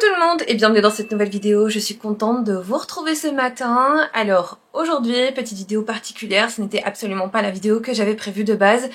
tout le monde et bienvenue dans cette nouvelle vidéo, je suis contente de vous retrouver ce matin. Alors aujourd'hui, petite vidéo particulière, ce n'était absolument pas la vidéo que j'avais prévue de base.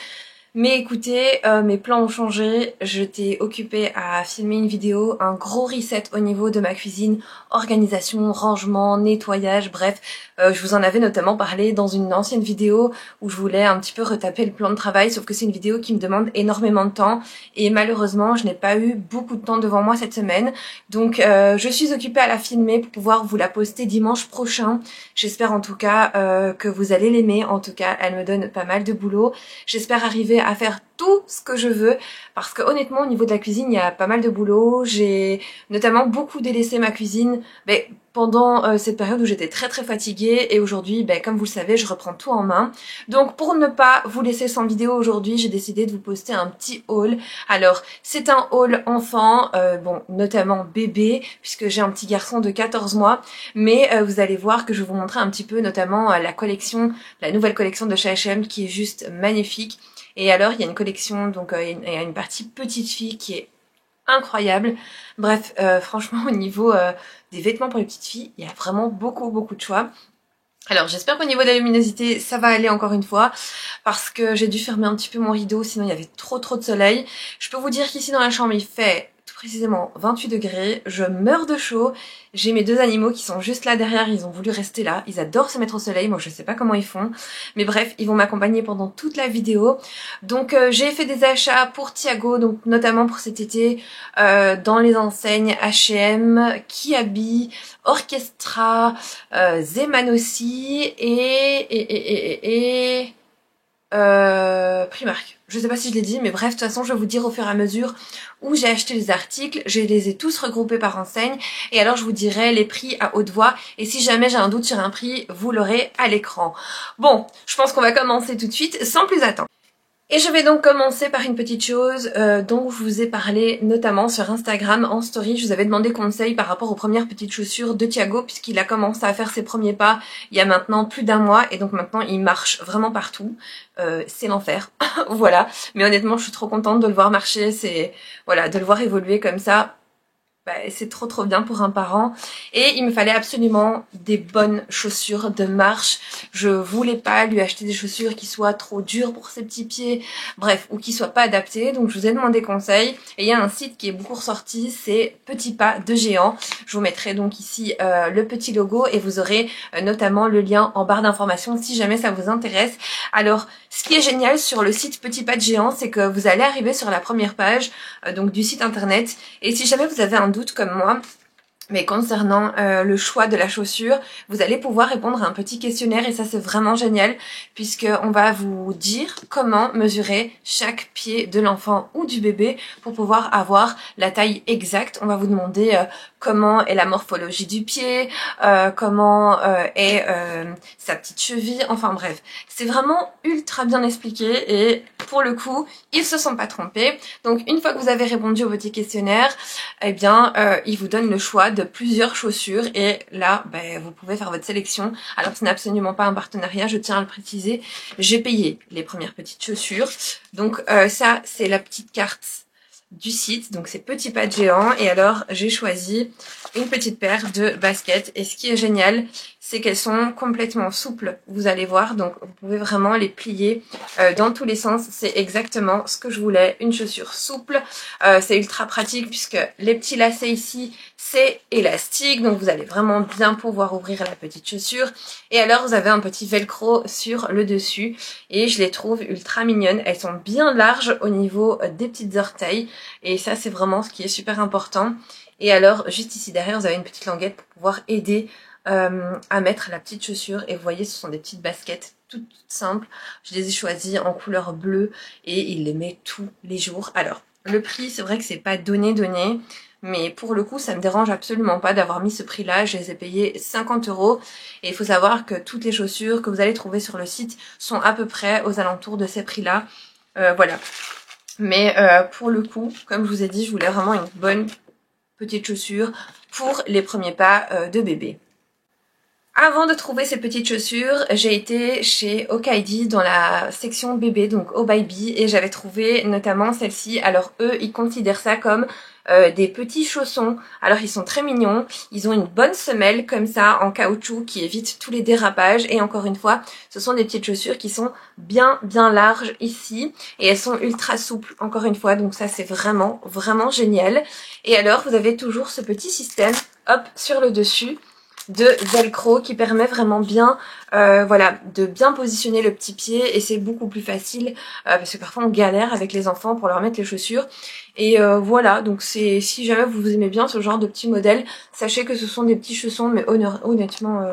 Mais écoutez, mes plans ont changé, j'étais occupée à filmer une vidéo, un gros reset au niveau de ma cuisine, organisation, rangement, nettoyage, bref. Je vous en avais notamment parlé dans une ancienne vidéo où je voulais un petit peu retaper le plan de travail, sauf que c'est une vidéo qui me demande énormément de temps et malheureusement je n'ai pas eu beaucoup de temps devant moi cette semaine. Donc je suis occupée à la filmer pour pouvoir vous la poster dimanche prochain. J'espère en tout cas que vous allez l'aimer, en tout cas elle me donne pas mal de boulot. J'espère arriver à faire tout ce que je veux parce que honnêtement au niveau de la cuisine il y a pas mal de boulot. J'ai notamment beaucoup délaissé ma cuisine pendant cette période où j'étais très fatiguée et aujourd'hui comme vous le savez je reprends tout en main. Donc pour ne pas vous laisser sans vidéo aujourd'hui j'ai décidé de vous poster un petit haul. Alors c'est un haul enfant, notamment bébé puisque j'ai un petit garçon de 14 mois mais vous allez voir que je vais vous montrer un petit peu notamment la nouvelle collection de chez H&M qui est juste magnifique. Et alors il y a une collection, donc il y a une partie petite fille qui est incroyable. Bref, franchement au niveau des vêtements pour les petites filles, il y a vraiment beaucoup de choix. Alors j'espère qu'au niveau de la luminosité ça va aller encore une fois parce que j'ai dû fermer un petit peu mon rideau sinon il y avait trop de soleil. Je peux vous dire qu'ici dans la chambre il fait tout précisément 28 degrés, je meurs de chaud. J'ai mes deux animaux qui sont juste là derrière, ils ont voulu rester là, ils adorent se mettre au soleil, moi je sais pas comment ils font. Mais bref, ils vont m'accompagner pendant toute la vidéo. Donc j'ai fait des achats pour Thiago, donc notamment pour cet été, dans les enseignes H&M, Kiabi, Orchestra, Zeman aussi et Primark. Je sais pas si je l'ai dit, mais bref, de toute façon, je vais vous dire au fur et à mesure où j'ai acheté les articles. Je les ai tous regroupés par enseigne et alors je vous dirai les prix à haute voix et si jamais j'ai un doute sur un prix, vous l'aurez à l'écran. Bon, je pense qu'on va commencer tout de suite sans plus attendre. Et je vais donc commencer par une petite chose dont je vous ai parlé notamment sur Instagram en story. Je vous avais demandé conseil par rapport aux premières petites chaussures de Thiago puisqu'il a commencé à faire ses premiers pas il y a maintenant plus d'un mois et donc maintenant il marche vraiment partout. C'est l'enfer, voilà. Mais honnêtement je suis trop contente de le voir marcher, de le voir évoluer comme ça. C'est trop bien pour un parent et il me fallait absolument des bonnes chaussures de marche. Je voulais pas lui acheter des chaussures qui soient trop dures pour ses petits pieds, bref, ou qui soient pas adaptées. Donc je vous ai demandé conseil et il y a un site qui est beaucoup ressorti, c'est Petit Pas de Géant. Je vous mettrai donc ici le petit logo et vous aurez notamment le lien en barre d'informations si jamais ça vous intéresse. Alors ce qui est génial sur le site Petit Pas de Géant, c'est que vous allez arriver sur la première page donc du site internet et si jamais vous avez un doute comme moi, mais concernant le choix de la chaussure, vous allez pouvoir répondre à un petit questionnaire et ça c'est vraiment génial puisque on va vous dire comment mesurer chaque pied de l'enfant ou du bébé pour pouvoir avoir la taille exacte. On va vous demander comment est la morphologie du pied, comment est sa petite cheville, enfin bref. C'est vraiment ultra bien expliqué et pour le coup, ils se sont pas trompés. Donc une fois que vous avez répondu au petit questionnaire, eh bien il vous donne le choix de plusieurs chaussures et là vous pouvez faire votre sélection. Alors ce n'est absolument pas un partenariat, je tiens à le préciser. J'ai payé les premières petites chaussures. Donc ça c'est la petite carte du site, donc c'est Petit Pas de Géant et alors j'ai choisi une petite paire de baskets et ce qui est génial c'est qu'elles sont complètement souples, vous allez voir, donc vous pouvez vraiment les plier dans tous les sens, c'est exactement ce que je voulais, une chaussure souple, c'est ultra pratique puisque les petits lacets ici c'est élastique, donc vous allez vraiment bien pouvoir ouvrir la petite chaussure et alors vous avez un petit velcro sur le dessus et je les trouve ultra mignonnes, elles sont bien larges au niveau des petites orteils et ça c'est vraiment ce qui est super important. Et alors juste ici derrière vous avez une petite languette pour pouvoir aider à mettre la petite chaussure et vous voyez ce sont des petites baskets toutes simples. Je les ai choisies en couleur bleue et il les met tous les jours. Alors le prix c'est vrai que c'est pas donné mais pour le coup ça me dérange absolument pas d'avoir mis ce prix là. Je les ai payés 50 € et il faut savoir que toutes les chaussures que vous allez trouver sur le site sont à peu près aux alentours de ces prix là. Voilà. Mais pour le coup, comme je vous ai dit, je voulais vraiment une bonne petite chaussure pour les premiers pas de bébé. Avant de trouver ces petites chaussures, j'ai été chez Okaidi dans la section bébé, donc Oh Baby, et j'avais trouvé notamment celle-ci. Alors eux, ils considèrent ça comme des petits chaussons. Alors ils sont très mignons, ils ont une bonne semelle comme ça en caoutchouc qui évite tous les dérapages, et encore une fois, ce sont des petites chaussures qui sont bien larges ici, et elles sont ultra souples encore une fois, donc ça c'est vraiment génial. Et alors vous avez toujours ce petit système, hop, sur le dessus, de velcro qui permet vraiment bien voilà, de bien positionner le petit pied, et c'est beaucoup plus facile parce que parfois on galère avec les enfants pour leur mettre les chaussures, et voilà, donc c'est, si jamais vous aimez bien ce genre de petits modèles, sachez que ce sont des petits chaussons, mais honnêtement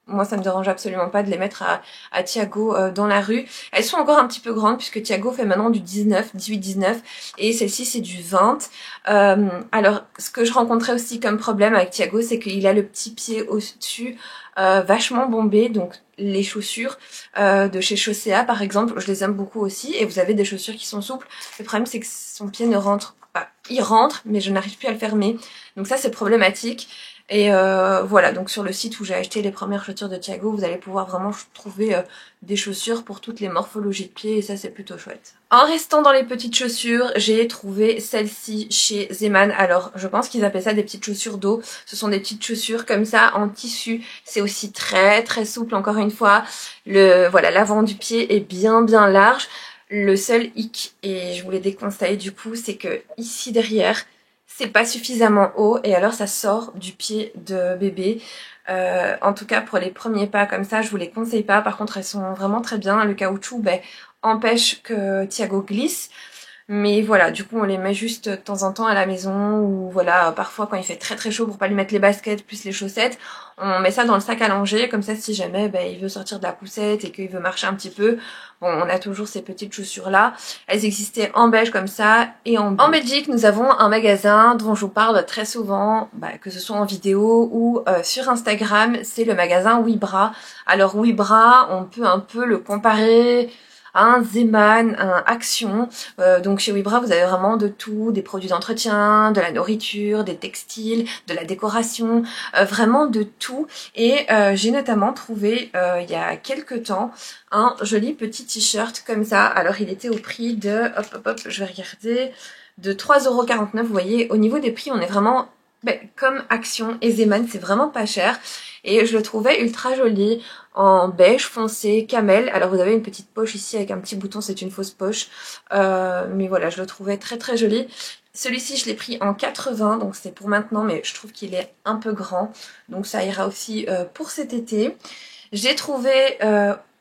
moi ça me dérange absolument pas de les mettre à Thiago dans la rue. Elles sont encore un petit peu grandes puisque Thiago fait maintenant du 18-19 et celle-ci c'est du 20. Alors ce que je rencontrais aussi comme problème avec Thiago, c'est qu'il a le petit pied au-dessus vachement bombé, donc les chaussures de chez Chaussea par exemple, je les aime beaucoup aussi, et vous avez des chaussures qui sont souples. Le problème c'est que son pied ne rentre pas. Il rentre mais je n'arrive plus à le fermer, donc ça c'est problématique. Et voilà, donc sur le site où j'ai acheté les premières chaussures de Thiago, vous allez pouvoir vraiment trouver des chaussures pour toutes les morphologies de pieds, et ça c'est plutôt chouette. En restant dans les petites chaussures, j'ai trouvé celle-ci chez Zeman. Alors je pense qu'ils appellent ça des petites chaussures d'eau. Ce sont des petites chaussures comme ça en tissu. C'est aussi très souple encore une fois. Voilà, l'avant du pied est bien large. Le seul hic, et je vous les déconseille du coup, c'est que ici derrière, c'est pas suffisamment haut, et alors ça sort du pied de bébé. En tout cas pour les premiers pas comme ça, je vous les conseille pas. Par contre elles sont vraiment très bien. Le caoutchouc empêche que Thiago glisse. Mais voilà, du coup on les met juste de temps en temps à la maison, ou voilà, parfois quand il fait très chaud pour pas lui mettre les baskets plus les chaussettes, on met ça dans le sac à langer, comme ça si jamais il veut sortir de la poussette et qu'il veut marcher un petit peu, bon on a toujours ces petites chaussures là. Elles existaient en beige comme ça et en bleu. En Belgique nous avons un magasin dont je vous parle très souvent, que ce soit en vidéo ou sur Instagram, c'est le magasin Webra. Alors Webra, on peut un peu le comparer un Zeman, un Action. Donc chez Webra vous avez vraiment de tout, des produits d'entretien, de la nourriture, des textiles, de la décoration, vraiment de tout. Et j'ai notamment trouvé il y a quelques temps un joli petit t-shirt comme ça. Alors il était au prix de, hop, je vais regarder, de 3,49 €. Vous voyez, au niveau des prix on est vraiment comme Action et Zeman, c'est vraiment pas cher. Et je le trouvais ultra joli, en beige foncé, camel. Alors vous avez une petite poche ici avec un petit bouton, c'est une fausse poche. Mais voilà, je le trouvais très joli. Celui-ci je l'ai pris en 80, donc c'est pour maintenant, mais je trouve qu'il est un peu grand. Donc ça ira aussi pour cet été. J'ai trouvé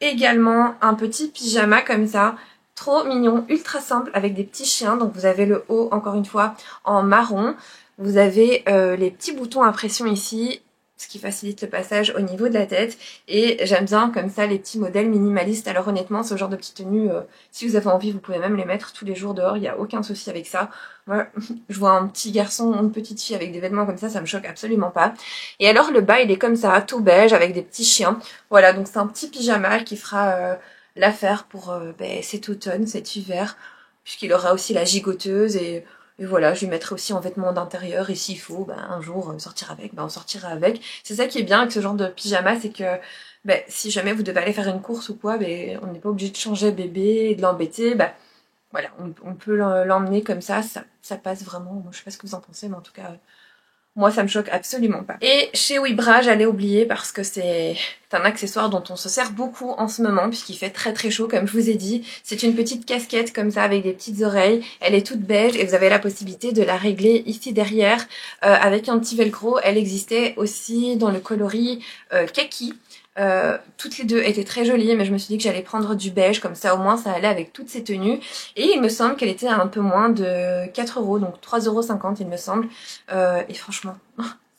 également un petit pyjama comme ça, trop mignon, ultra simple, avec des petits chiens. Donc vous avez le haut, encore une fois, en marron. Vous avez les petits boutons à pression ici, ce qui facilite le passage au niveau de la tête. Et j'aime bien comme ça les petits modèles minimalistes. Alors honnêtement, ce genre de petites tenues, si vous avez envie, vous pouvez même les mettre tous les jours dehors, il n'y a aucun souci avec ça. Moi, je vois un petit garçon, une petite fille avec des vêtements comme ça me choque absolument pas. Et alors le bas, il est comme ça, tout beige, avec des petits chiens. Voilà, donc c'est un petit pyjama qui fera l'affaire pour cet automne, cet hiver, puisqu'il aura aussi la gigoteuse, et voilà, je lui mettrai aussi en vêtements d'intérieur, et s'il faut, un jour sortir avec, on sortira avec. C'est ça qui est bien avec ce genre de pyjama, c'est que si jamais vous devez aller faire une course ou quoi, on n'est pas obligé de changer bébé et de l'embêter. Voilà, on peut l'emmener comme ça passe vraiment. Moi, je sais pas ce que vous en pensez, mais en tout cas, moi ça me choque absolument pas. Et chez Webra, j'allais oublier parce que c'est un accessoire dont on se sert beaucoup en ce moment puisqu'il fait très chaud comme je vous ai dit. C'est une petite casquette comme ça avec des petites oreilles. Elle est toute beige et vous avez la possibilité de la régler ici derrière avec un petit velcro. Elle existait aussi dans le coloris kaki. Toutes les deux étaient très jolies, mais je me suis dit que j'allais prendre du beige, comme ça au moins ça allait avec toutes ces tenues. Et il me semble qu'elle était à un peu moins de 4 €, donc 3,50 € il me semble. Et franchement,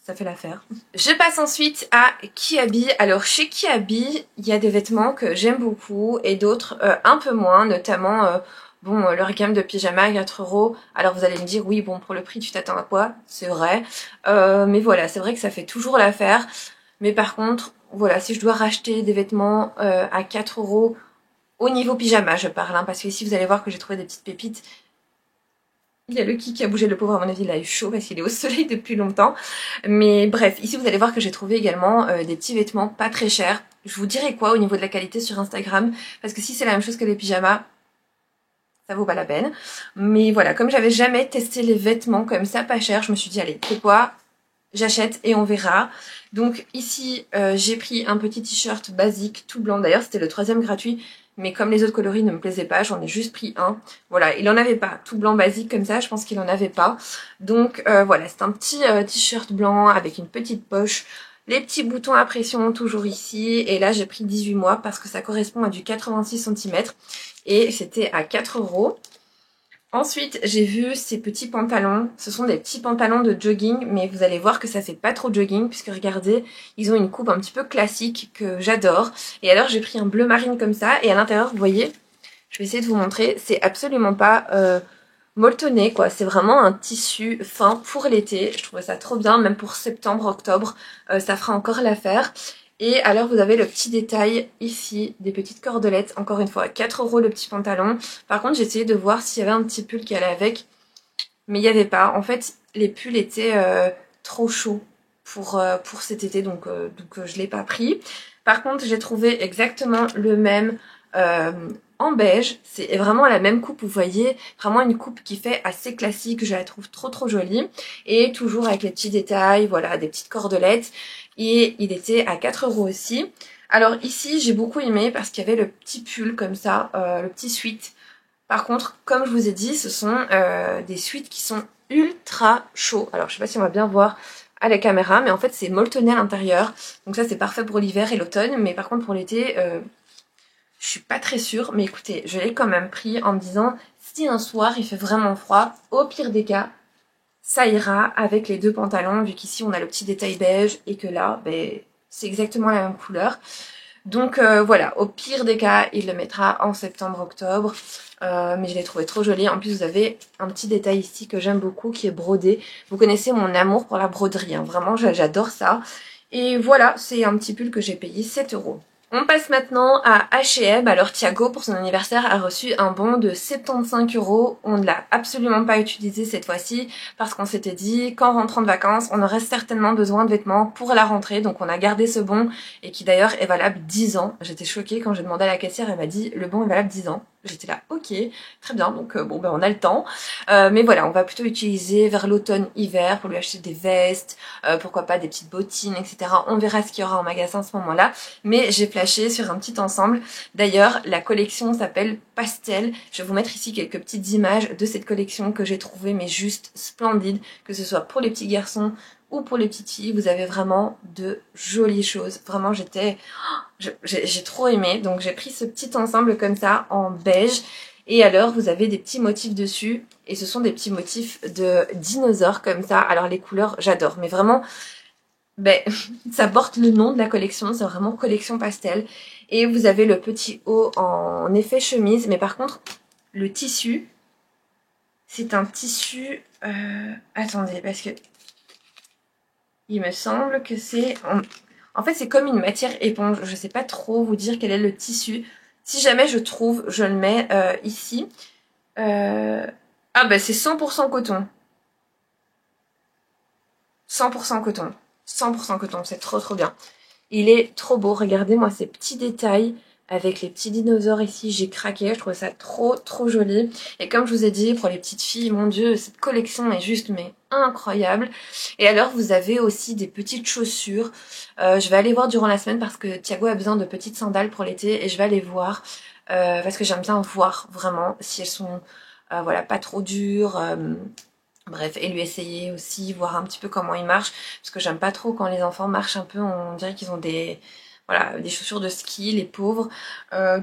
ça fait l'affaire. Je passe ensuite à Kiabi. Alors chez Kiabi, il y a des vêtements que j'aime beaucoup et d'autres un peu moins, notamment leur gamme de pyjama à 4 €. Alors vous allez me dire, oui bon, pour le prix tu t'attends à quoi? C'est vrai. Mais voilà, c'est vrai que ça fait toujours l'affaire. Mais par contre, voilà, si je dois racheter des vêtements à 4 € au niveau pyjama, je parle, parce que ici vous allez voir que j'ai trouvé des petites pépites. Il y a Lucky qui a bougé, le pauvre, à mon avis, il a eu chaud parce qu'il est au soleil depuis longtemps. Mais bref, ici vous allez voir que j'ai trouvé également des petits vêtements pas très chers. Je vous dirai quoi au niveau de la qualité sur Instagram, parce que si c'est la même chose que les pyjamas, ça vaut pas la peine. Mais voilà, comme j'avais jamais testé les vêtements comme ça pas cher, je me suis dit allez, c'est quoi, j'achète et on verra. Donc ici j'ai pris un petit t-shirt basique tout blanc, d'ailleurs c'était le 3e gratuit, mais comme les autres coloris ne me plaisaient pas, j'en ai juste pris un. Voilà, il en avait pas, tout blanc basique comme ça, je pense qu'il en avait pas. Donc voilà, c'est un petit t-shirt blanc avec une petite poche. Les petits boutons à pression toujours ici, et là j'ai pris 18 mois parce que ça correspond à du 86 cm et c'était à 4 €. Ensuite, j'ai vu ces petits pantalons. Ce sont des petits pantalons de jogging, mais vous allez voir que ça fait pas trop jogging, puisque regardez, ils ont une coupe un petit peu classique que j'adore. Et alors, j'ai pris un bleu marine comme ça, et à l'intérieur, vous voyez, je vais essayer de vous montrer, c'est absolument pas molletonné, quoi. C'est vraiment un tissu fin pour l'été. Je trouvais ça trop bien, même pour septembre, octobre, ça fera encore l'affaire. Et alors vous avez le petit détail ici, des petites cordelettes, encore une fois, 4 € le petit pantalon. Par contre j'ai essayé de voir s'il y avait un petit pull qui allait avec, mais il n'y avait pas. En fait les pulls étaient trop chauds pour cet été, donc je l'ai pas pris. Par contre j'ai trouvé exactement le même en beige, c'est vraiment la même coupe, vous voyez, vraiment une coupe qui fait assez classique, je la trouve trop jolie, et toujours avec les petits détails, voilà, des petites cordelettes, et il était à 4 € aussi. Alors ici j'ai beaucoup aimé parce qu'il y avait le petit pull comme ça, le petit sweat. Par contre, comme je vous ai dit, ce sont des sweats qui sont ultra chauds. Alors je sais pas si on va bien voir à la caméra, mais en fait c'est molletonné à l'intérieur, donc ça c'est parfait pour l'hiver et l'automne, mais par contre pour l'été, je suis pas très sûre, mais écoutez, je l'ai quand même pris en me disant, si un soir il fait vraiment froid, au pire des cas, ça ira avec les 2 pantalons, vu qu'ici on a le petit détail beige et que là, ben, c'est exactement la même couleur. Donc voilà, au pire des cas, il le mettra en septembre-octobre, mais je l'ai trouvé trop joli. En plus, vous avez un petit détail ici que j'aime beaucoup, qui est brodé. Vous connaissez mon amour pour la broderie, hein. Vraiment, j'adore ça. Et voilà, c'est un petit pull que j'ai payé 7 €. On passe maintenant à H&M. Alors Thiago, pour son anniversaire, a reçu un bon de 75 €. On ne l'a absolument pas utilisé cette fois-ci parce qu'on s'était dit qu'en rentrant de vacances, on aurait certainement besoin de vêtements pour la rentrée. Donc on a gardé ce bon et qui d'ailleurs est valable 10 ans. J'étais choquée quand j'ai demandé à la caissière, elle m'a dit le bon est valable 10 ans. J'étais là, ok, très bien, donc bon ben on a le temps. Mais voilà, on va plutôt utiliser vers l'automne-hiver pour lui acheter des vestes, pourquoi pas des petites bottines, etc. On verra ce qu'il y aura en magasin à ce moment-là. Mais j'ai flashé sur un petit ensemble. D'ailleurs, la collection s'appelle Pastel. Je vais vous mettre ici quelques petites images de cette collection que j'ai trouvée mais juste splendide, que ce soit pour les petits garçons ou pour les petites filles. Vous avez vraiment de jolies choses. Vraiment, j'ai trop aimé. Donc j'ai pris ce petit ensemble comme ça en beige. Et alors vous avez des petits motifs dessus. Et ce sont des petits motifs de dinosaures comme ça. Alors les couleurs, j'adore. Mais vraiment, ben, ça porte le nom de la collection. C'est vraiment collection pastel. Et vous avez le petit haut en effet chemise. Mais par contre, le tissu, c'est un tissu... attendez, parce que... il me semble que c'est... En fait, c'est comme une matière éponge. Je sais pas trop vous dire quel est le tissu. Si jamais je trouve, je le mets ici. Ah bah c'est 100% coton. 100% coton. 100% coton, c'est trop bien. Il est trop beau. Regardez-moi ces petits détails avec les petits dinosaures ici. J'ai craqué. Je trouve ça trop joli. Et comme je vous ai dit, pour les petites filles, mon Dieu, cette collection est juste mais incroyable. Et alors, vous avez aussi des petites chaussures. Je vais aller voir durant la semaine parce que Thiago a besoin de petites sandales pour l'été. Et je vais aller voir parce que j'aime bien voir vraiment si elles sont voilà, pas trop dures. Bref, et lui essayer aussi, voir un petit peu comment il marche, parce que j'aime pas trop quand les enfants marchent un peu, on dirait qu'ils ont voilà, des chaussures de ski, les pauvres.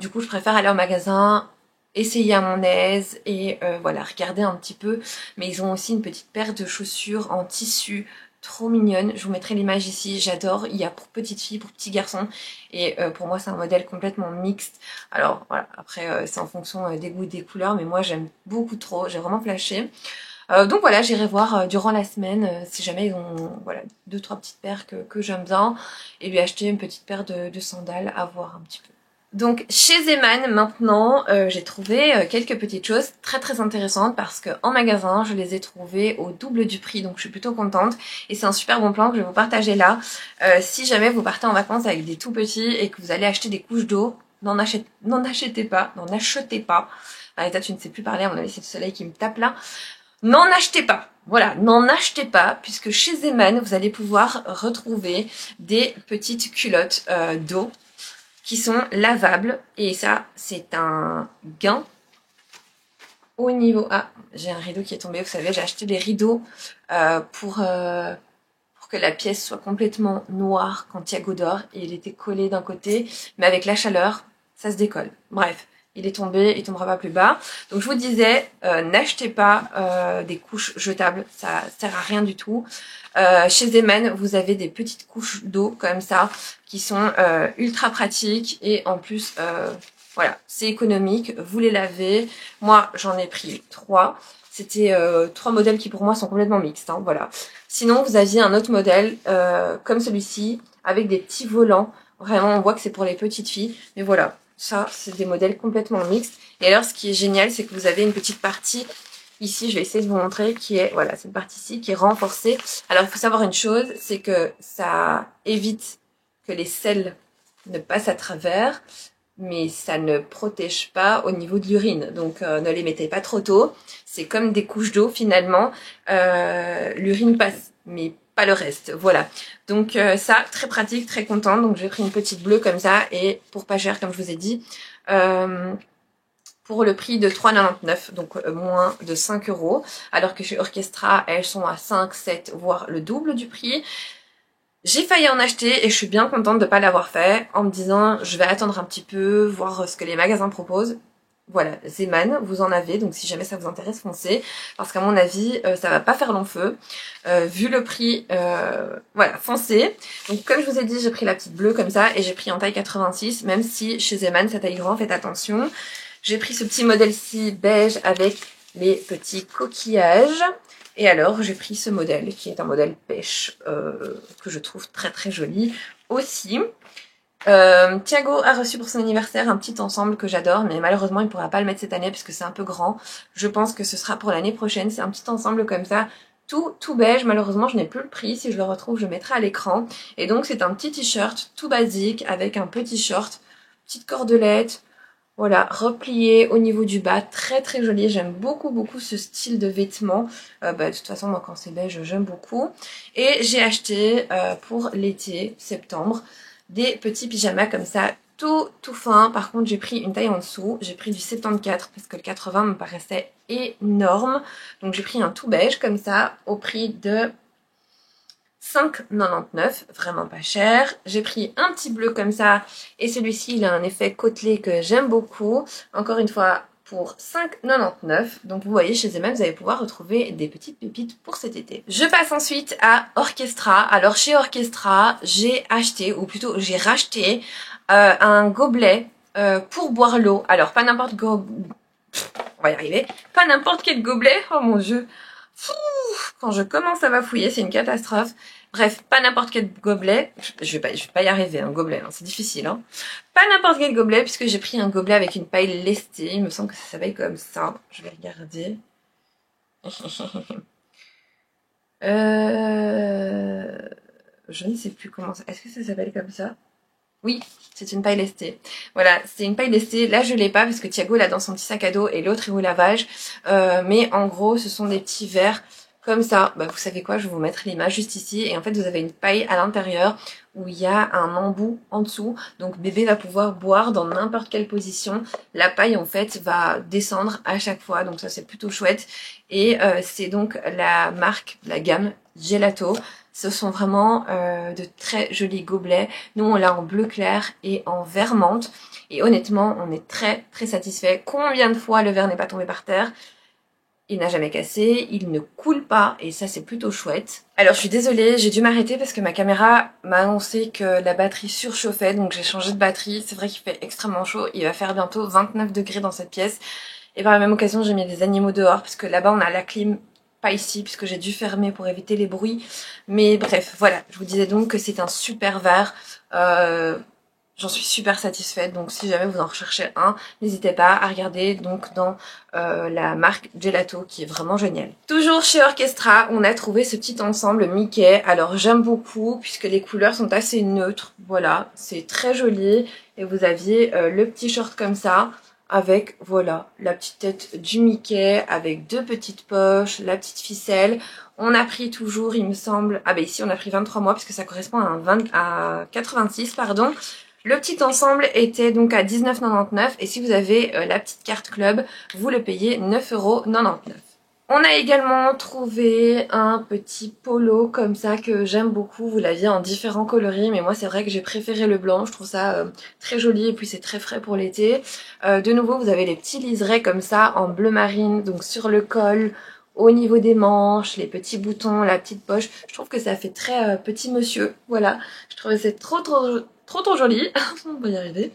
Du coup, je préfère aller au magasin, essayer à mon aise et voilà, regarder un petit peu. Mais ils ont aussi une petite paire de chaussures en tissu, trop mignonne. Je vous mettrai l'image ici, j'adore. Il y a pour petites filles, pour petits garçons. Et pour moi, c'est un modèle complètement mixte. Alors voilà, après, c'est en fonction des goûts et des couleurs, mais moi, j'aime beaucoup trop. J'ai vraiment flashé. Donc voilà, j'irai voir durant la semaine si jamais ils ont voilà, 2-3 petites paires que j'aime bien et lui acheter une petite paire de sandales à voir un petit peu. Donc chez Zeman maintenant, j'ai trouvé quelques petites choses très intéressantes parce que en magasin je les ai trouvées au double du prix, donc je suis plutôt contente et c'est un super bon plan que je vais vous partager là. Si jamais vous partez en vacances avec des tout petits et que vous allez acheter des couches d'eau, n'en achetez pas. Arrête, tu ne sais plus parler, à mon avis c'est le soleil qui me tape là. N'en achetez pas. Voilà, n'en achetez pas puisque chez Zeman vous allez pouvoir retrouver des petites culottes d'eau qui sont lavables et ça c'est un gain au niveau... Ah, j'ai un rideau qui est tombé, vous savez, j'ai acheté des rideaux pour que la pièce soit complètement noire quand Thiago dort et il était collé d'un côté, mais avec la chaleur, ça se décolle. Bref, il est tombé, il tombera pas plus bas. Donc je vous disais, n'achetez pas des couches jetables, ça sert à rien du tout. Chez Zeman, vous avez des petites couches d'eau comme ça qui sont ultra pratiques et en plus, voilà, c'est économique. Vous les lavez. Moi, j'en ai pris 3. C'était 3 modèles qui pour moi sont complètement mixtes. Hein, voilà. Sinon, vous aviez un autre modèle comme celui-ci avec des petits volants. Vraiment, on voit que c'est pour les petites filles. Mais voilà, ça, c'est des modèles complètement mixtes. Et alors, ce qui est génial, c'est que vous avez une petite partie ici, je vais essayer de vous montrer, qui est, voilà, cette partie-ci qui est renforcée. Alors, il faut savoir une chose, c'est que ça évite que les selles ne passent à travers, mais ça ne protège pas au niveau de l'urine. Donc, ne les mettez pas trop tôt. C'est comme des couches d'eau, finalement. L'urine passe, mais pas le reste. Voilà. Donc, ça, très pratique, très contente. Donc, j'ai pris une petite bleue comme ça, et pour pas cher, comme je vous ai dit, pour le prix de 3,99, donc moins de 5 €, alors que chez Orchestra, elles sont à 5, 7, voire le double du prix. J'ai failli en acheter et je suis bien contente de ne pas l'avoir fait, en me disant je vais attendre un petit peu, voir ce que les magasins proposent. Voilà, Zeman, vous en avez, donc si jamais ça vous intéresse, foncez, parce qu'à mon avis, ça va pas faire long feu. Vu le prix, voilà, foncez. Donc comme je vous ai dit, j'ai pris la petite bleue comme ça, et j'ai pris en taille 86, même si chez Zeman, sa taille grand, faites attention. J'ai pris ce petit modèle-ci beige avec les petits coquillages. Et alors, j'ai pris ce modèle qui est un modèle pêche que je trouve très joli aussi. Thiago a reçu pour son anniversaire un petit ensemble que j'adore, mais malheureusement, il ne pourra pas le mettre cette année parce que c'est un peu grand. Je pense que ce sera pour l'année prochaine. C'est un petit ensemble comme ça, tout beige. Malheureusement, je n'ai plus le prix. Si je le retrouve, je le mettrai à l'écran. Et donc, c'est un petit t-shirt tout basique avec un petit short, petite cordelette. Voilà, replié au niveau du bas, très joli. J'aime beaucoup ce style de vêtements. De toute façon, moi, quand c'est beige, j'aime beaucoup. Et j'ai acheté pour l'été, septembre, des petits pyjamas comme ça, tout fin. Par contre, j'ai pris une taille en dessous. J'ai pris du 74 parce que le 80 me paraissait énorme. Donc, j'ai pris un tout beige comme ça, au prix de 5,99, vraiment pas cher. J'ai pris un petit bleu comme ça, et celui-ci il a un effet côtelé que j'aime beaucoup. Encore une fois, pour 5,99. Donc vous voyez, chez Zeman, vous allez pouvoir retrouver des petites pépites pour cet été. Je passe ensuite à Orchestra. Alors chez Orchestra, j'ai acheté, ou plutôt j'ai racheté un gobelet pour boire l'eau. Alors pas n'importe quoi, on va y arriver. Pas n'importe quel gobelet, oh mon dieu. Quand je commence à bafouiller, c'est une catastrophe. Bref, pas n'importe quel gobelet. Je vais pas y arriver, un gobelet, hein, c'est difficile. Hein. Pas n'importe quel gobelet, puisque j'ai pris un gobelet avec une paille lestée. Il me semble que ça s'appelle comme ça. Je vais regarder. Je ne sais plus comment ça... Est-ce que ça s'appelle comme ça? Oui, c'est une paille lestée. Voilà, c'est une paille lestée. Là, je l'ai pas parce que Thiago l'a dans son petit sac à dos et l'autre est au lavage. Mais en gros, ce sont des petits verres comme ça. Bah, vous savez quoi, je vais vous mettre l'image juste ici. Et en fait, vous avez une paille à l'intérieur où il y a un embout en dessous. Donc, bébé va pouvoir boire dans n'importe quelle position. La paille, en fait, va descendre à chaque fois. Donc, ça, c'est plutôt chouette. Et c'est donc la marque, la gamme Gelato. Ce sont vraiment de très jolis gobelets. Nous, on l'a en bleu clair et en vert menthe. Et honnêtement, on est très satisfait. Combien de fois le verre n'est pas tombé par terre? Il n'a jamais cassé, il ne coule pas et ça c'est plutôt chouette. Alors je suis désolée, j'ai dû m'arrêter parce que ma caméra m'a annoncé que la batterie surchauffait, donc j'ai changé de batterie. C'est vrai qu'il fait extrêmement chaud, il va faire bientôt 29 degrés dans cette pièce. Et par la même occasion, j'ai mis des animaux dehors parce que là-bas on a la clim. Pas ici, puisque j'ai dû fermer pour éviter les bruits. Mais bref, voilà. Je vous disais donc que c'est un super verre. j'en suis super satisfaite. Donc si jamais vous en recherchez un, n'hésitez pas à regarder donc dans la marque Gelato qui est vraiment géniale. Toujours chez Orchestra, on a trouvé ce petit ensemble Mickey. Alors j'aime beaucoup puisque les couleurs sont assez neutres. Voilà, c'est très joli. Et vous aviez le petit short comme ça avec, voilà, la petite tête du Mickey avec deux petites poches, la petite ficelle. On a pris toujours, il me semble, ah ben ici on a pris 23 mois puisque ça correspond à 86, pardon. Le petit ensemble était donc à 19,99 et si vous avez la petite carte club, vous le payez 9,99 €. On a également trouvé un petit polo comme ça que j'aime beaucoup. Vous l'aviez en différents coloris, mais moi c'est vrai que j'ai préféré le blanc. Je trouve ça très joli et puis c'est très frais pour l'été. De nouveau, vous avez les petits liserés comme ça en bleu marine, donc sur le col, au niveau des manches, les petits boutons, la petite poche. Je trouve que ça fait très petit monsieur. Voilà, je trouvais c'est trop joli. On va y arriver.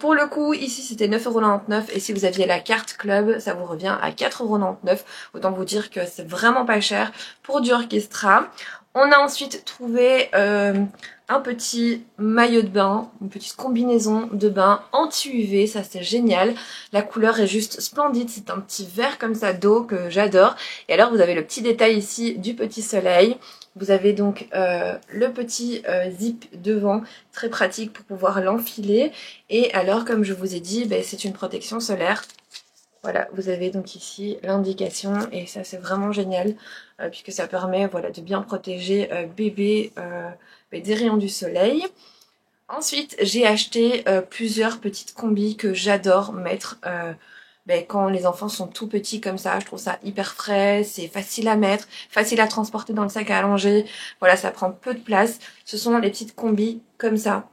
Pour le coup, ici c'était 9,99 € et si vous aviez la carte club, ça vous revient à 4,99 €. Autant vous dire que c'est vraiment pas cher pour du Orchestra. On a ensuite trouvé un petit maillot de bain, une petite combinaison de bain anti-UV, ça c'est génial. La couleur est juste splendide, c'est un petit vert comme ça d'eau que j'adore. Et alors vous avez le petit détail ici du petit soleil. Vous avez donc le petit zip devant, très pratique pour pouvoir l'enfiler. Et alors, comme je vous ai dit, ben, c'est une protection solaire. Voilà, vous avez donc ici l'indication et ça c'est vraiment génial puisque ça permet voilà, de bien protéger bébé ben, des rayons du soleil. Ensuite, j'ai acheté plusieurs petites combis que j'adore mettre ben, quand les enfants sont tout petits comme ça. Je trouve ça hyper frais, c'est facile à mettre, facile à transporter dans le sac à allonger. Voilà, ça prend peu de place. Ce sont les petites combis comme ça.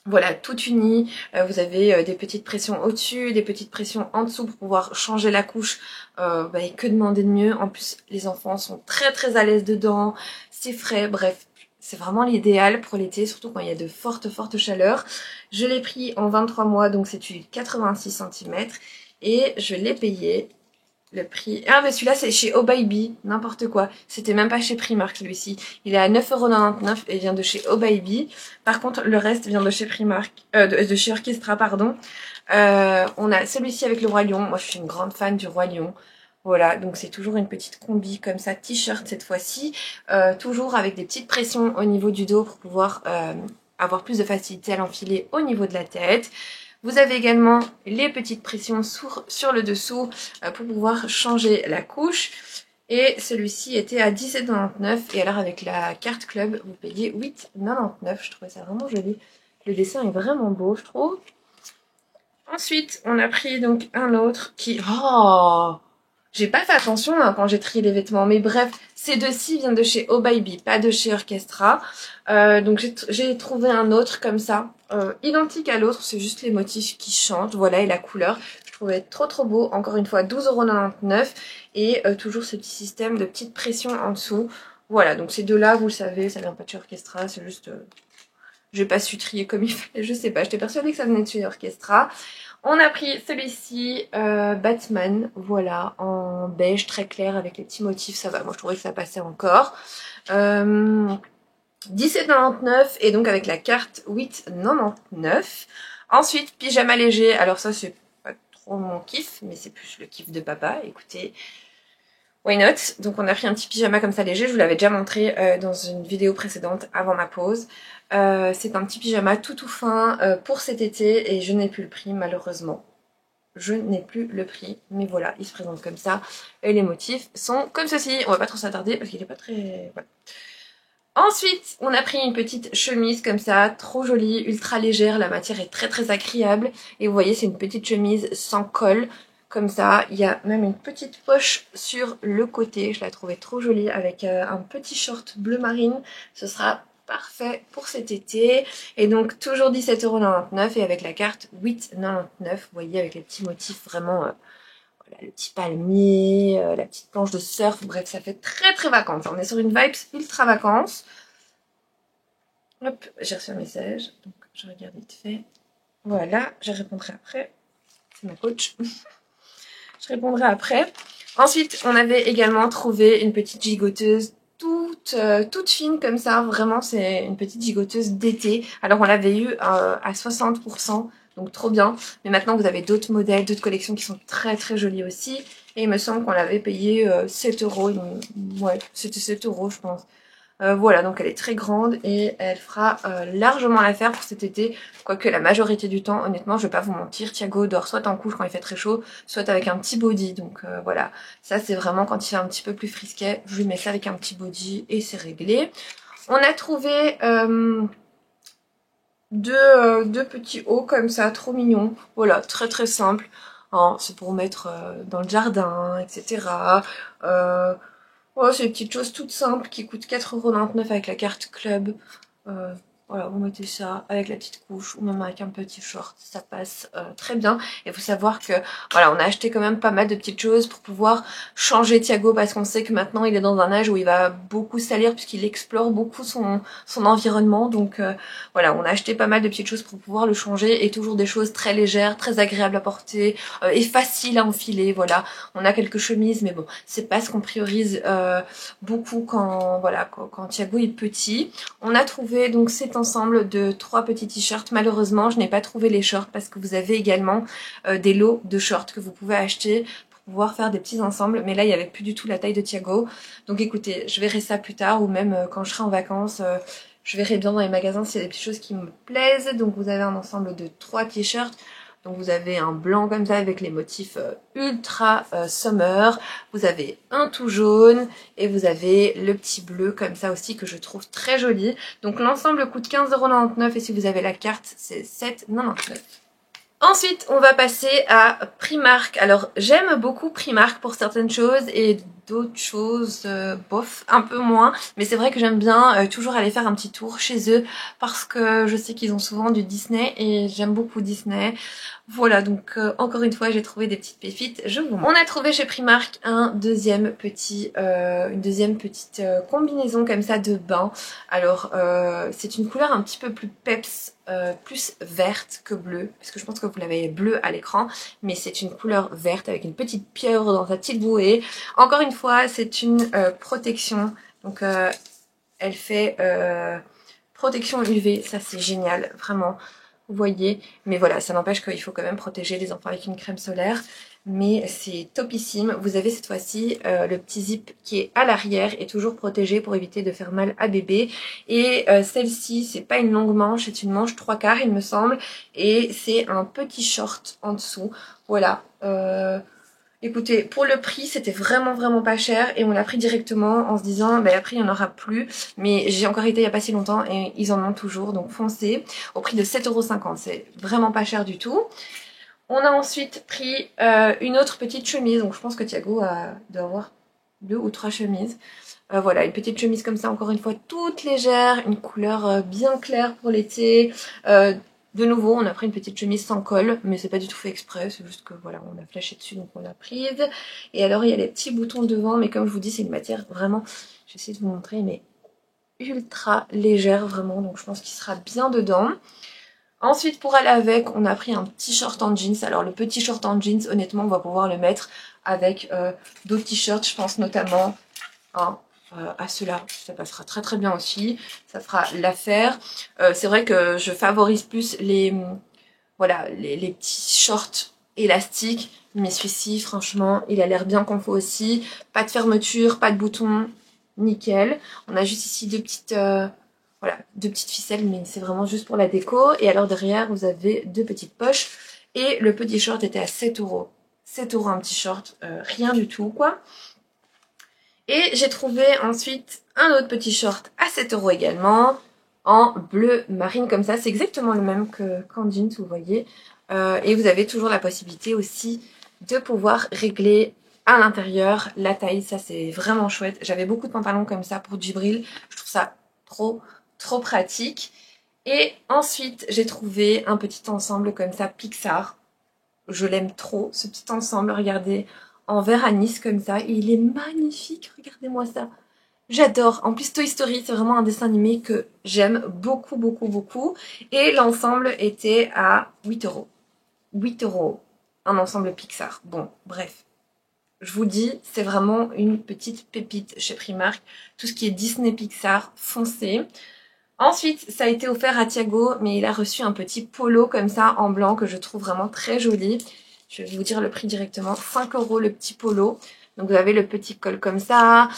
Voilà, tout uni. Vous avez des petites pressions au-dessus, des petites pressions en dessous pour pouvoir changer la couche. Bah, et que demander de mieux? En plus, les enfants sont très à l'aise dedans. C'est frais, bref. C'est vraiment l'idéal pour l'été, surtout quand il y a de fortes chaleurs. Je l'ai pris en 23 mois, donc c'est du 86 cm. Et je l'ai payé le prix... Ah mais celui-là c'est chez Oh Baby, n'importe quoi. C'était même pas chez Primark celui-ci. Il est à 9,99 € et vient de chez Oh Baby. Par contre le reste vient de chez Primark, de chez Orchestra pardon. On a celui-ci avec le Roi Lion. Moi je suis une grande fan du Roi Lion. Voilà, donc c'est toujours une petite combi comme ça, t-shirt cette fois-ci. Toujours avec des petites pressions au niveau du dos pour pouvoir avoir plus de facilité à l'enfiler au niveau de la tête. Vous avez également les petites pressions sur le dessous pour pouvoir changer la couche. Et celui-ci était à 17,99 € et alors avec la carte club, vous payez 8,99 €. Je trouvais ça vraiment joli. Le dessin est vraiment beau, je trouve. Ensuite, on a pris donc un autre qui... Oh! J'ai pas fait attention hein, quand j'ai trié les vêtements, mais bref, ces deux-ci viennent de chez Oh Baby, pas de chez Orchestra. Donc j'ai trouvé un autre comme ça, identique à l'autre, c'est juste les motifs qui changent, voilà, et la couleur. Je trouvais trop beau, encore une fois 12,99 € et toujours ce petit système de petite pression en dessous. Voilà, donc ces deux-là, vous le savez, ça vient pas de chez Orchestra, c'est juste... j'ai pas su trier comme il fallait, je sais pas, j'étais persuadée que ça venait de chez Orchestra. On a pris celui-ci, Batman, voilà, en beige très clair avec les petits motifs, ça va, moi je trouvais que ça passait encore. 17,99 € et donc avec la carte 8,99 €. Ensuite, pyjama léger, alors ça c'est pas trop mon kiff, mais c'est plus le kiff de papa, écoutez. Why not? Donc on a pris un petit pyjama comme ça léger, je vous l'avais déjà montré dans une vidéo précédente avant ma pause. C'est un petit pyjama tout fin pour cet été et je n'ai plus le prix malheureusement. Je n'ai plus le prix, mais voilà, il se présente comme ça. Et les motifs sont comme ceci. On va pas trop s'attarder parce qu'il est pas très... Voilà. Ensuite, on a pris une petite chemise comme ça, trop jolie, ultra légère. La matière est très agréable. Et vous voyez, c'est une petite chemise sans col. Comme ça, il y a même une petite poche sur le côté. Je la trouvais trop jolie avec un petit short bleu marine. Ce sera parfait pour cet été. Et donc, toujours 17,99 € et avec la carte 8,99 €. Vous voyez, avec les petits motifs vraiment... voilà, le petit palmier, la petite planche de surf. Bref, ça fait très vacances. On est sur une vibe ultra vacances. Hop, j'ai reçu un message. Donc, je regarde vite fait. Voilà, je répondrai après. C'est ma coach. Je répondrai après. Ensuite, on avait également trouvé une petite gigoteuse toute fine comme ça, vraiment c'est une petite gigoteuse d'été. Alors on l'avait eu à 60%, donc trop bien. Mais maintenant vous avez d'autres modèles, d'autres collections qui sont très très jolies aussi. Et il me semble qu'on l'avait payé 7 euros, ouais c'était 7 euros je pense. Voilà, donc elle est très grande et elle fera largement l'affaire pour cet été. Quoique la majorité du temps, honnêtement, je vais pas vous mentir, Thiago dort soit en couche quand il fait très chaud, soit avec un petit body. Donc voilà, ça c'est vraiment quand il fait un petit peu plus frisquet, je lui mets ça avec un petit body et c'est réglé. On a trouvé deux petits hauts comme ça, trop mignons. Voilà, très très simple. Hein, c'est pour mettre dans le jardin, etc. Oh, c'est des petites choses toutes simples qui coûtent 4,99 € avec la carte club. Euh, voilà, vous mettez ça avec la petite couche ou même avec un petit short, ça passe très bien. Et il faut savoir que voilà, on a acheté quand même pas mal de petites choses pour pouvoir changer Thiago parce qu'on sait que maintenant il est dans un âge où il va beaucoup salir puisqu'il explore beaucoup son environnement. Donc voilà, on a acheté pas mal de petites choses pour pouvoir le changer et toujours des choses très légères, très agréables à porter et faciles à enfiler. Voilà, on a quelques chemises mais bon, c'est pas ce qu'on priorise beaucoup quand voilà quand Thiago est petit. On a trouvé donc cet ensemble de 3 petits t-shirts. Malheureusement, je n'ai pas trouvé les shorts parce que vous avez également des lots de shorts que vous pouvez acheter pour pouvoir faire des petits ensembles. Mais là, il n'y avait plus du tout la taille de Thiago. Donc écoutez, je verrai ça plus tard ou même quand je serai en vacances. Je verrai bien dans les magasins s'il y a des petites choses qui me plaisent. Donc vous avez un ensemble de 3 t-shirts. Donc vous avez un blanc comme ça avec les motifs ultra summer. Vous avez un tout jaune et vous avez le petit bleu comme ça aussi que je trouve très joli. Donc l'ensemble coûte 15,99 € et si vous avez la carte c'est 7,99 €. Ensuite, on va passer à Primark. Alors, j'aime beaucoup Primark pour certaines choses et d'autres choses, bof, un peu moins. Mais c'est vrai que j'aime bien toujours aller faire un petit tour chez eux parce que je sais qu'ils ont souvent du Disney et j'aime beaucoup Disney. Voilà, donc encore une fois, j'ai trouvé des petites pépites, je vous montre. On a trouvé chez Primark une deuxième petite combinaison comme ça de bain. Alors, c'est une couleur un petit peu plus peps, plus verte que bleue, parce que je pense que vous l'avez bleu à l'écran, mais c'est une couleur verte avec une petite pieuvre dans sa petite bouée. Encore une fois, c'est une protection, donc elle fait protection UV, ça c'est génial, vraiment. Vous voyez, mais voilà, ça n'empêche qu'il faut quand même protéger les enfants avec une crème solaire. Mais c'est topissime. Vous avez cette fois-ci le petit zip qui est à l'arrière et toujours protégé pour éviter de faire mal à bébé. Et celle-ci, c'est pas une longue manche, c'est une manche 3/4 il me semble. Et c'est un petit short en dessous. Voilà. Écoutez, pour le prix, c'était vraiment pas cher et on l'a pris directement en se disant, bah après il n'y en aura plus. Mais j'ai encore été il n'y a pas si longtemps et ils en ont toujours, donc foncez. Au prix de 7,50 €, c'est vraiment pas cher du tout. On a ensuite pris une autre petite chemise, donc je pense que Thiago doit avoir 2 ou 3 chemises. Voilà, une petite chemise comme ça, encore une fois, toute légère, une couleur bien claire pour l'été. De nouveau, on a pris une petite chemise sans col, mais c'est pas du tout fait exprès, c'est juste que voilà, on a flashé dessus, donc on l'a prise. Et alors, il y a les petits boutons devant, mais comme je vous dis, c'est une matière vraiment, je vais essayer de vous montrer, mais ultra légère, vraiment, donc je pense qu'il sera bien dedans. Ensuite, pour aller avec, on a pris un petit short en jeans. Alors, le petit short en jeans, honnêtement, on va pouvoir le mettre avec d'autres t-shirts, je pense notamment à ceux-là. Ça passera très bien aussi. Ça fera l'affaire. C'est vrai que je favorise plus les petits shorts élastiques. Mais celui-ci, franchement, il a l'air bien confort aussi. Pas de fermeture, pas de bouton. Nickel. On a juste ici deux petites ficelles, mais c'est vraiment juste pour la déco. Et alors derrière, vous avez 2 petites poches. Et le petit short était à 7 €. 7 € un petit short, rien du tout, quoi. Et j'ai trouvé ensuite un autre petit short à 7 € également, en bleu marine comme ça. C'est exactement le même qu'en jeans, vous voyez. Et vous avez toujours la possibilité aussi de pouvoir régler à l'intérieur la taille. Ça, c'est vraiment chouette. J'avais beaucoup de pantalons comme ça pour Djibril. Je trouve ça trop pratique. Et ensuite, j'ai trouvé un petit ensemble comme ça, Pixar. Je l'aime trop, ce petit ensemble, regardez, en vert anis comme ça. Et il est magnifique, regardez-moi ça. J'adore. En plus, Toy Story, c'est vraiment un dessin animé que j'aime beaucoup. Et l'ensemble était à 8 €. 8 €. Un ensemble Pixar. Bon, bref. je vous dis, c'est vraiment une petite pépite chez Primark. Tout ce qui est Disney Pixar, foncez. Ensuite, ça a été offert à Thiago, mais il a reçu un petit polo comme ça en blanc que je trouve vraiment très joli. Je vais vous dire le prix directement, 5 € le petit polo. Donc vous avez le petit col comme ça,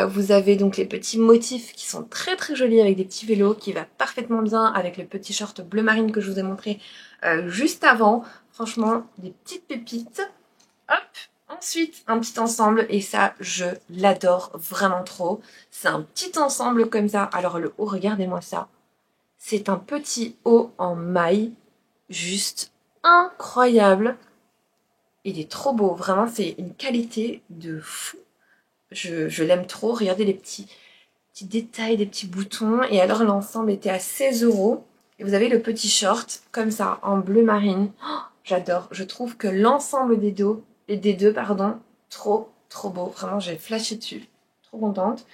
vous avez donc les petits motifs qui sont très très jolis avec des petits vélos qui va parfaitement bien avec le petit short bleu marine que je vous ai montré juste avant. Franchement, des petites pépites. Hop. Ensuite, un petit ensemble, et ça, je l'adore vraiment trop. C'est un petit ensemble comme ça. Alors le haut, regardez-moi ça. C'est un petit haut en maille, juste incroyable. Il est trop beau, vraiment, c'est une qualité de fou. Je l'aime trop. Regardez les petits détails, des petits boutons. Et alors l'ensemble était à 16 €. Et vous avez le petit short, comme ça, en bleu marine. Oh, j'adore. Je trouve que l'ensemble des deux, trop beau. Vraiment, j'ai flashé dessus. Trop contente.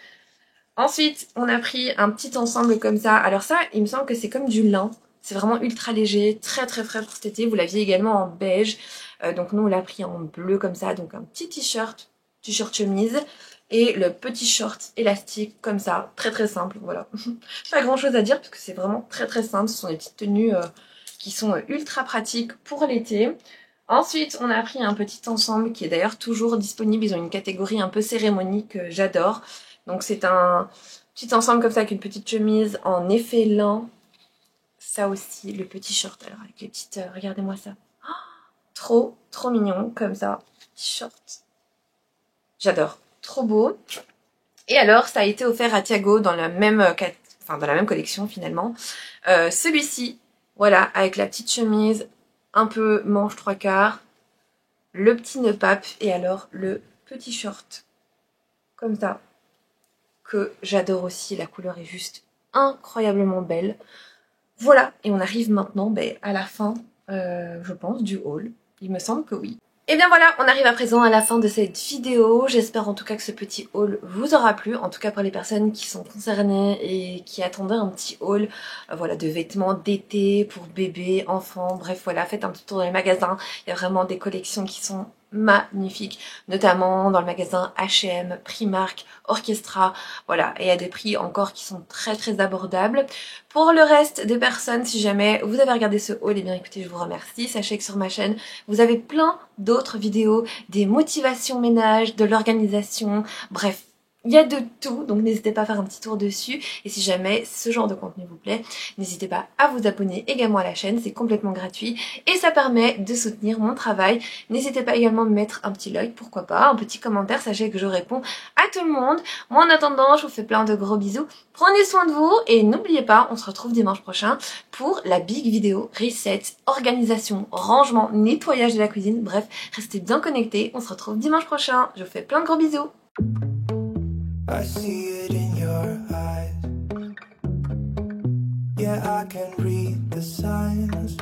Ensuite, on a pris un petit ensemble comme ça. Alors ça, il me semble que c'est comme du lin. C'est vraiment ultra léger, très très frais pour cet été. Vous l'aviez également en beige. Donc nous, on l'a pris en bleu comme ça. Donc un petit t-shirt chemise. Et le petit short élastique comme ça. Très très simple, voilà. Pas grand chose à dire parce que c'est vraiment très très simple. Ce sont des petites tenues qui sont ultra pratiques pour l'été. Ensuite, on a pris un petit ensemble qui est d'ailleurs toujours disponible. Ils ont une catégorie un peu cérémonie que j'adore. Donc c'est un petit ensemble comme ça avec une petite chemise en effet lin. Ça aussi, le petit short. Alors avec les petites... regardez-moi ça. Oh, trop mignon comme ça. Petit short. J'adore. Trop beau. Et alors, ça a été offert à Thiago dans la même, dans la même collection finalement. Celui-ci, voilà, avec la petite chemise, un peu manche 3/4, le petit nœud pape et alors le petit short comme ça que j'adore aussi. La couleur est juste incroyablement belle. Voilà, et on arrive maintenant à la fin, je pense, du haul. Il me semble que oui. Et bien voilà, on arrive à présent à la fin de cette vidéo. J'espère en tout cas que ce petit haul vous aura plu. En tout cas pour les personnes qui sont concernées et qui attendaient un petit haul voilà, de vêtements d'été pour bébés, enfants. Bref voilà, faites un petit tour dans les magasins. Il y a vraiment des collections qui sont magnifiques, notamment dans le magasin H&M, Primark, Orchestra, voilà, et il y a des prix encore qui sont très très abordables. Pour le reste des personnes, si jamais vous avez regardé ce haul, et bien écoutez, je vous remercie. Sachez que sur ma chaîne, vous avez plein d'autres vidéos, des motivations ménage, de l'organisation, bref. Il y a de tout, donc n'hésitez pas à faire un petit tour dessus. Et si jamais ce genre de contenu vous plaît, n'hésitez pas à vous abonner également à la chaîne, c'est complètement gratuit. Et ça permet de soutenir mon travail. N'hésitez pas également à me mettre un petit like, pourquoi pas, un petit commentaire, sachez que je réponds à tout le monde. Moi en attendant, je vous fais plein de gros bisous. Prenez soin de vous et n'oubliez pas, on se retrouve dimanche prochain pour la big vidéo reset, organisation, rangement, nettoyage de la cuisine. Bref, restez bien connectés, on se retrouve dimanche prochain. Je vous fais plein de gros bisous. I see it in your eyes. Yeah, I can read the signs.